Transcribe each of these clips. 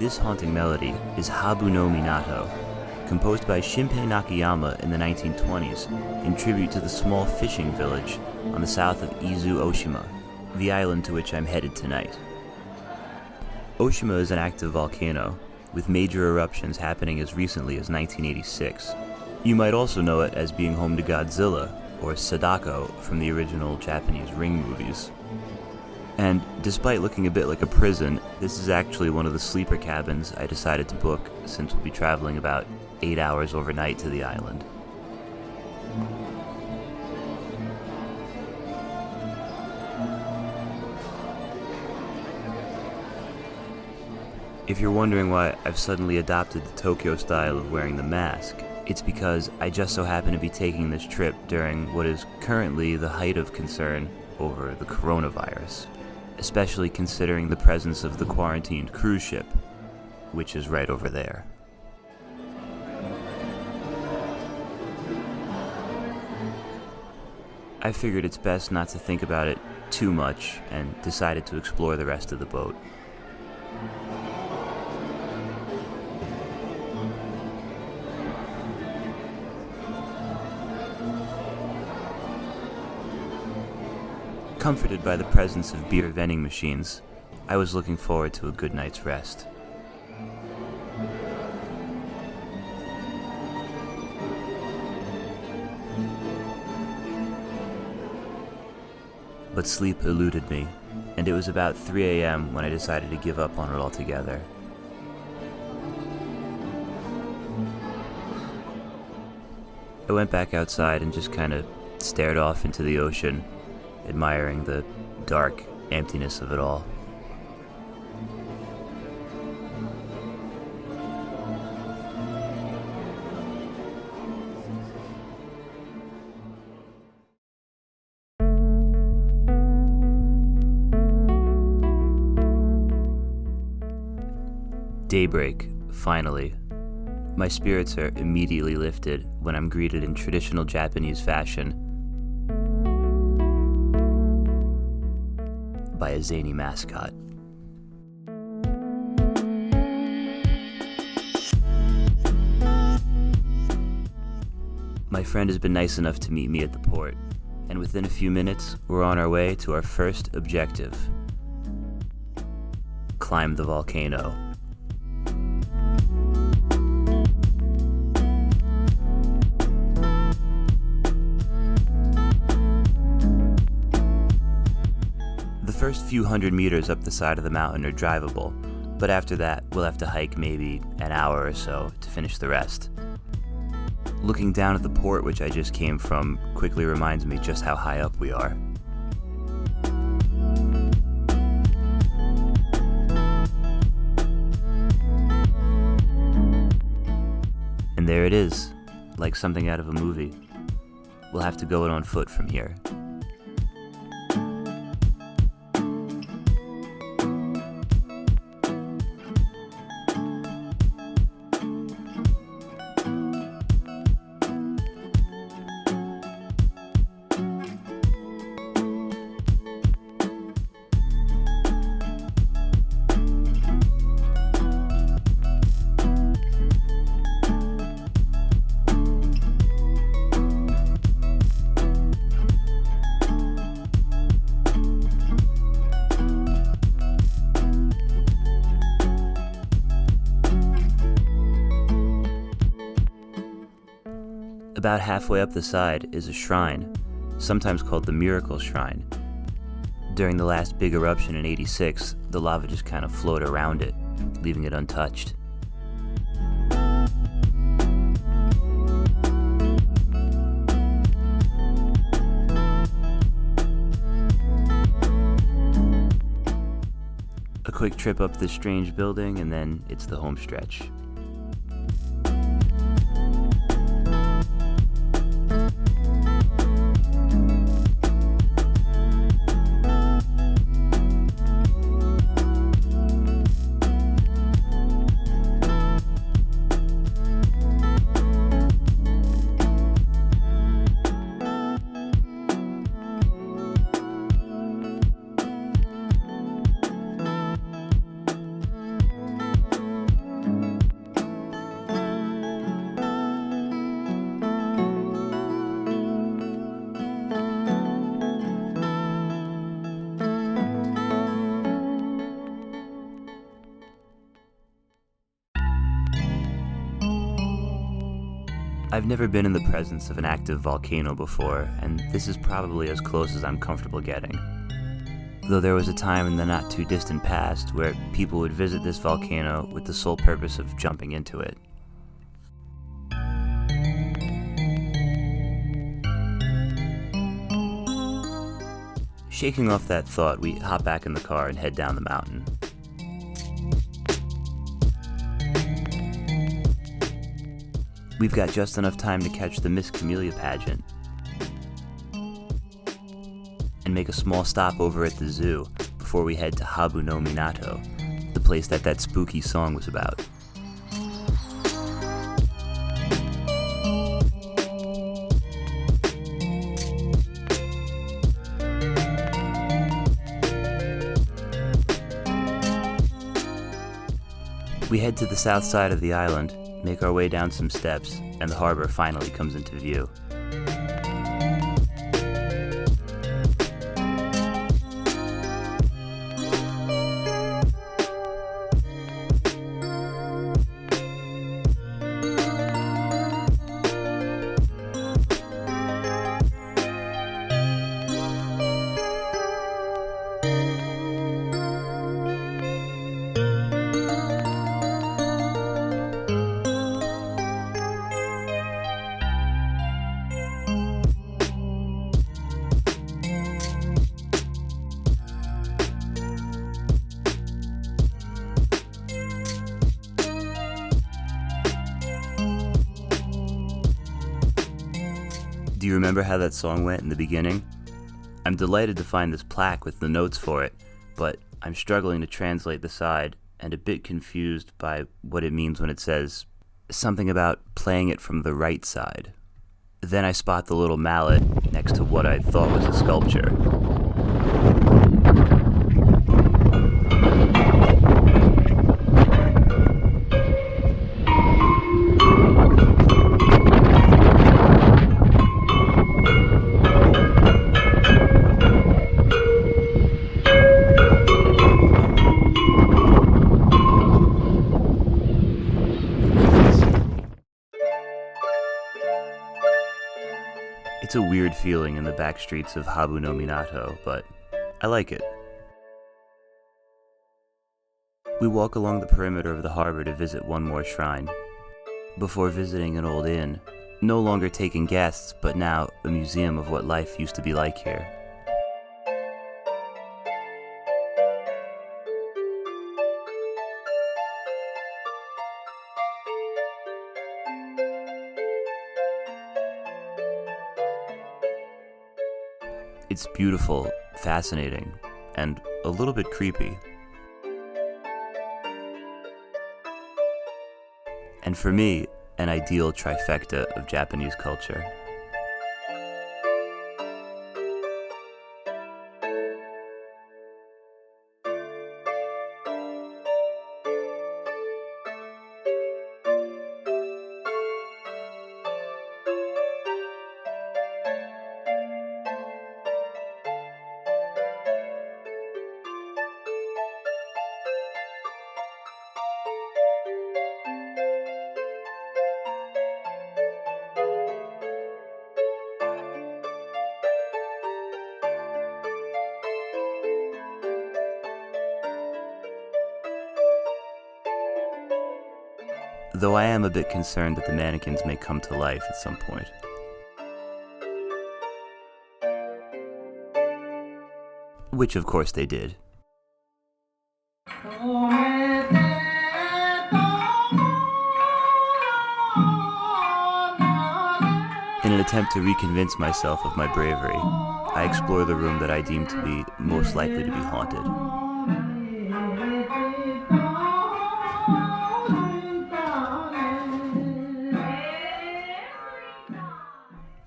This haunting melody is Habu no Minato, composed by Shinpei Nakayama in the 1920s in tribute to the small fishing village on the south of Izu Oshima, the island to which I'm headed tonight. Oshima is an active volcano, with major eruptions happening as recently as 1986. You might also know it as being home to Godzilla, or Sadako from the original Japanese Ring movies. And despite looking a bit like a prison, this is actually one of the sleeper cabins I decided to book since we'll be traveling about 8 hours overnight to the island. If you're wondering why I've suddenly adopted the Tokyo style of wearing the mask, it's because I just so happen to be taking this trip during what is currently the height of concern over the coronavirus, especially considering the presence of the quarantined cruise ship, which is right over there. I figured it's best not to think about it too much and decided to explore the rest of the boat. Comforted by the presence of beer vending machines, I was looking forward to a good night's rest. But sleep eluded me, and it was about 3 a.m. when I decided to give up on it altogether. I went back outside and just kind of stared off into the ocean, admiring the dark emptiness of it all. Daybreak, finally. My spirits are immediately lifted when I'm greeted in traditional Japanese fashion by a zany mascot. My friend has been nice enough to meet me at the port, and within a few minutes, we're on our way to our first objective: climb the volcano. The first few hundred meters up the side of the mountain are drivable, but after that, we'll have to hike maybe an hour or so to finish the rest. Looking down at the port which I just came from quickly reminds me just how high up we are. And there it is, like something out of a movie. We'll have to go it on foot from here. About halfway up the side is a shrine, sometimes called the Miracle Shrine. During the last big eruption in '86, the lava just kind of flowed around it, leaving it untouched. A quick trip up this strange building, and then it's the home stretch. I've never been in the presence of an active volcano before, and this is probably as close as I'm comfortable getting. Though there was a time in the not too distant past where people would visit this volcano with the sole purpose of jumping into it. Shaking off that thought, we hop back in the car and head down the mountain. We've got just enough time to catch the Miss Camellia pageant and make a small stop over at the zoo before we head to Habu no Minato, the place that spooky song was about. We head to the south side of the island, make our way down some steps, and the harbor finally comes into view. Do you remember how that song went in the beginning? I'm delighted to find this plaque with the notes for it, but I'm struggling to translate the side and a bit confused by what it means when it says something about playing it from the right side. Then I spot the little mallet next to what I thought was a sculpture. It's a weird feeling in the back streets of Habu no Minato, but I like it. We walk along the perimeter of the harbor to visit one more shrine, before visiting an old inn, no longer taking guests, but now a museum of what life used to be like here. It's beautiful, fascinating, and a little bit creepy. And for me, an ideal trifecta of Japanese culture. Though I am a bit concerned that the mannequins may come to life at some point. Which of course they did. In an attempt to reconvince myself of my bravery, I explore the room that I deem to be most likely to be haunted.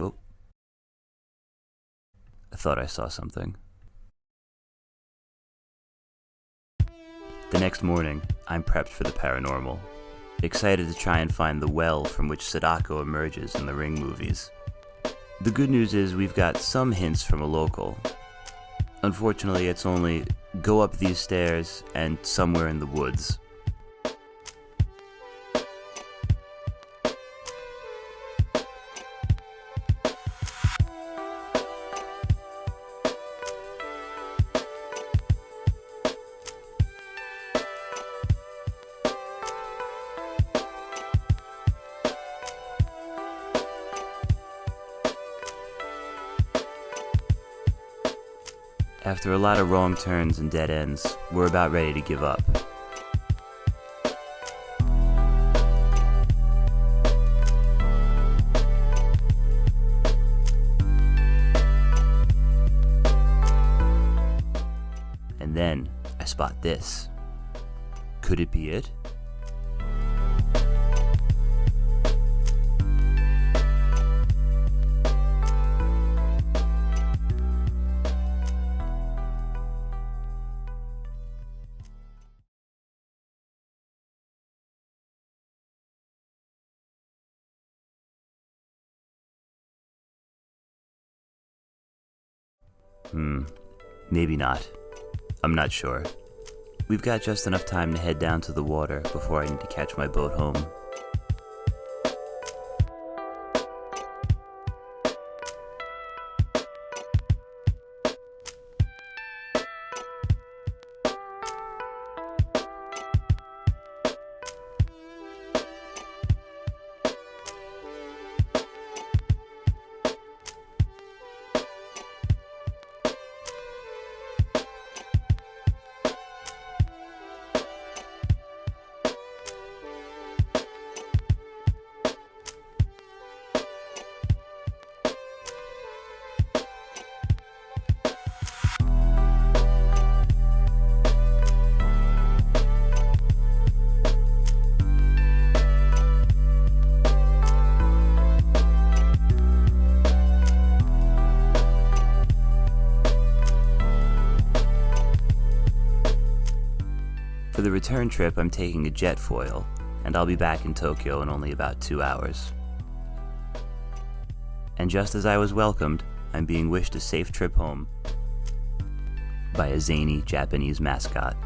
Oh. I thought I saw something. The next morning, I'm prepped for the paranormal, excited to try and find the well from which Sadako emerges in the Ring movies. The good news is we've got some hints from a local. Unfortunately, it's only go up these stairs and somewhere in the woods. After a lot of wrong turns and dead ends, we're about ready to give up. And then I spot this. Could it be it? Maybe not. I'm not sure. We've got just enough time to head down to the water before I need to catch my boat home. For the return trip, I'm taking a jet foil, and I'll be back in Tokyo in only about 2 hours. And just as I was welcomed, I'm being wished a safe trip home by a zany Japanese mascot.